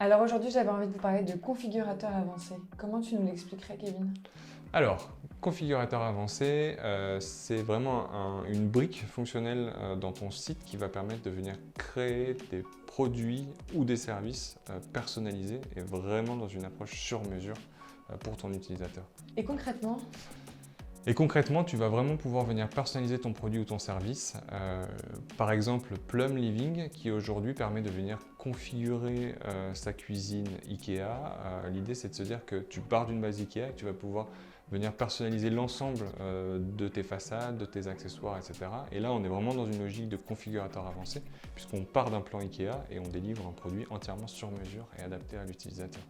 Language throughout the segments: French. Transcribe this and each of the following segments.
Alors aujourd'hui, j'avais envie de vous parler de configurateur avancé. Comment tu nous l'expliquerais, Kevin? Alors, configurateur avancé, c'est vraiment une brique fonctionnelle dans ton site qui va permettre de venir créer des produits ou des services personnalisés et vraiment dans une approche sur mesure pour ton utilisateur. Et concrètement, Et concrètement, tu vas vraiment pouvoir venir personnaliser ton produit ou ton service. Par exemple, Plum Living, qui aujourd'hui permet de venir configurer sa cuisine IKEA. L'idée, c'est de se dire que tu pars d'une base IKEA et que tu vas pouvoir venir personnaliser l'ensemble de tes façades, de tes accessoires, etc. Et là, on est vraiment dans une logique de configurateur avancé, puisqu'on part d'un plan IKEA et on délivre un produit entièrement sur mesure et adapté à l'utilisateur.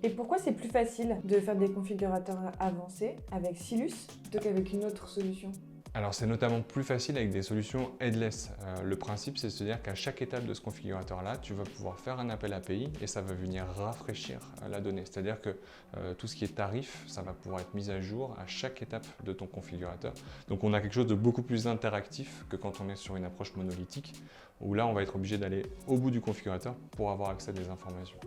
et pourquoi c'est plus facile de faire des configurateurs avancés avec Silus plutôt qu'avec une autre solution? Alors c'est notamment plus facile avec des solutions headless. Le principe c'est de se dire qu'à chaque étape de ce configurateur-là, tu vas pouvoir faire un appel API et ça va venir rafraîchir la donnée. C'est-à-dire que tout ce qui est tarif, ça va pouvoir être mis à jour à chaque étape de ton configurateur. Donc on a quelque chose de beaucoup plus interactif que quand on est sur une approche monolithique, où là on va être obligé d'aller au bout du configurateur pour avoir accès à des informations.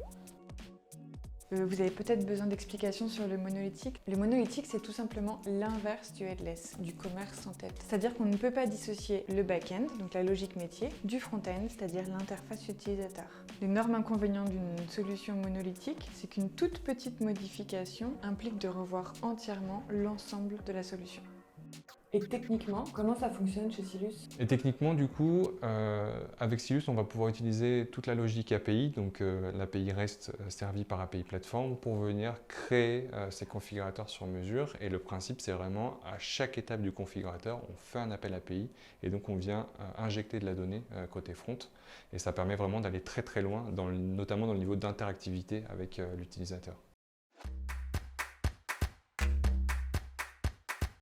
Vous avez peut-être besoin d'explications sur le monolithique. Le monolithique, c'est tout simplement l'inverse du headless, du commerce sans tête. C'est-à-dire qu'on ne peut pas dissocier le back-end, donc la logique métier, du front-end, c'est-à-dire l'interface utilisateur. L'énorme inconvénient d'une solution monolithique, c'est qu'une toute petite modification implique de revoir entièrement l'ensemble de la solution. Et techniquement, comment ça fonctionne chez Silus? Et techniquement, du coup, avec Silus, on va pouvoir utiliser toute la logique API, donc l'API REST servie par API Platform, pour venir créer ces configurateurs sur mesure. Et le principe, c'est vraiment à chaque étape du configurateur, on fait un appel API et donc on vient injecter de la donnée côté front. Et ça permet vraiment d'aller très très loin, notamment dans le niveau d'interactivité avec l'utilisateur.